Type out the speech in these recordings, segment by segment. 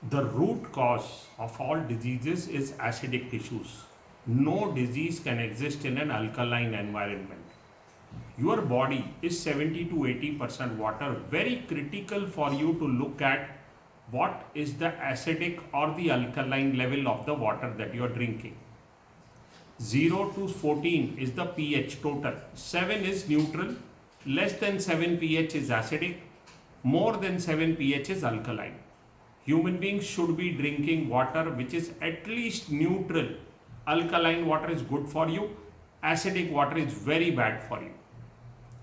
The root cause of all diseases is acidic tissues. No disease can exist in an alkaline environment. Your body is 70 to 80% water. Very critical for you to look at what is the acidic or the alkaline level of the water that you are drinking. 0 to 14 is the pH total. 7 is neutral. Less than 7 pH is acidic. More than 7 pH is alkaline. Human beings should be drinking water which is at least neutral. Alkaline water is good for you. Acidic water is very bad for you.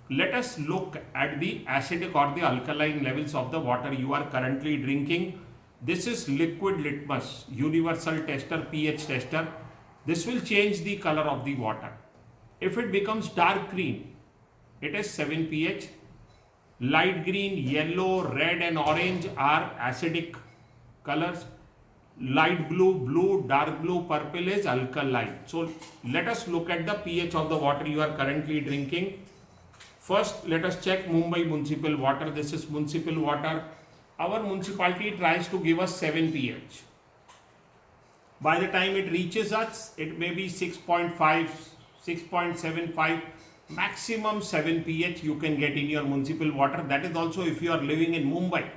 Let us look at the acidic or the alkaline levels of the water you are currently drinking. This is liquid litmus, universal tester, pH tester. This will change the color of the water. If it becomes dark green, it is 7 pH. Light green, yellow, red and orange are acidic colors. Light blue, dark blue, purple is alkaline. So let us look at the pH of the water you are currently drinking. First, let us check Mumbai municipal water. This is municipal water. Our municipality tries to give us 7 pH. By the time it reaches us, it may be 6.5, 6.75, maximum 7 pH you can get in your municipal water. That is also if you are living in Mumbai.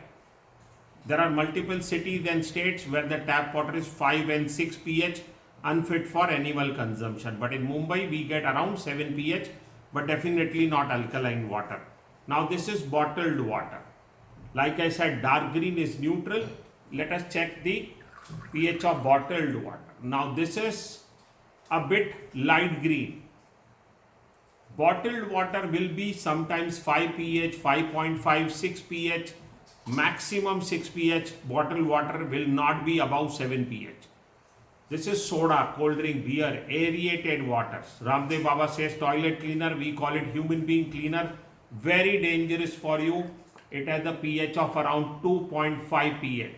There are multiple cities and states where the tap water is 5 and 6 pH, unfit for animal consumption. But in Mumbai, we get around 7 pH, but definitely not alkaline water. Now this is bottled water. Like I said, dark green is neutral. Let us check the pH of bottled water. Now this is a bit light green. Bottled water will be sometimes 5 pH, 5.5, 6 pH, maximum 6 pH. Bottled water will not be above 7 pH. This is soda, cold drink, beer, aerated waters. Ramdev Baba says toilet cleaner, we call it human being cleaner. Very dangerous for you. It has a pH of around 2.5 pH.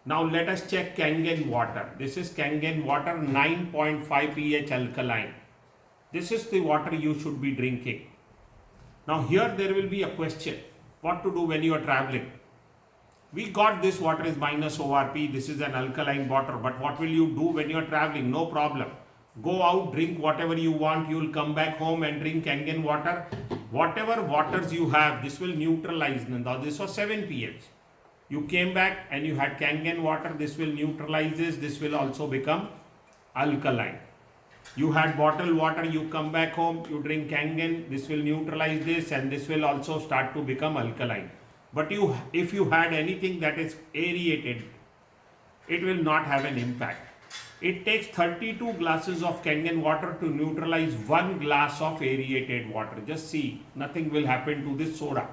Now let us check Kangen water. This is Kangen water, 9.5 pH alkaline. This is the water you should be drinking. Now here there will be a question. What to do when you are traveling? We got this water is minus ORP. This is an alkaline water. But what will you do when you are traveling? No problem. Go out, drink whatever you want. You will come back home and drink Kangen water. Whatever waters you have, this will neutralize. Now this was 7 pH. You came back and you had Kangen water. This will neutralize this. This will also become alkaline. You had bottled water. You come back home. You drink Kangen. This will neutralize this and this will also start to become alkaline. But if you had anything that is aerated, it will not have an impact. It takes 32 glasses of Kangen water to neutralize 1 glass of aerated water. Just see, nothing will happen to this soda.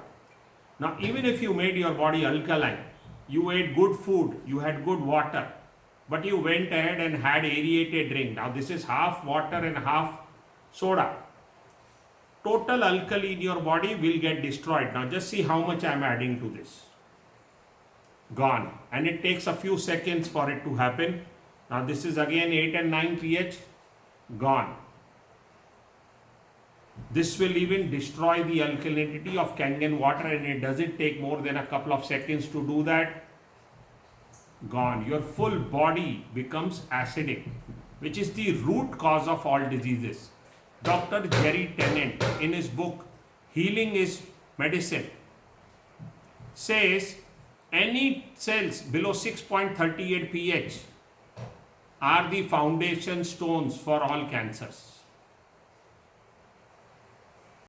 Now, even if you made your body alkaline, you ate good food, you had good water, but you went ahead and had aerated drink. Now, this is half water and half soda. Total alkali in your body will get destroyed. Now just see how much I am adding to this. Gone. And it takes a few seconds for it to happen. Now this is again 8 and 9 pH. Gone. This will even destroy the alkalinity of Kangen water and it doesn't take more than a couple of seconds to do that. Gone. Your full body becomes acidic, which is the root cause of all diseases. Dr. Jerry Tennant, in his book Healing is Medicine, says any cells below 6.38 pH are the foundation stones for all cancers.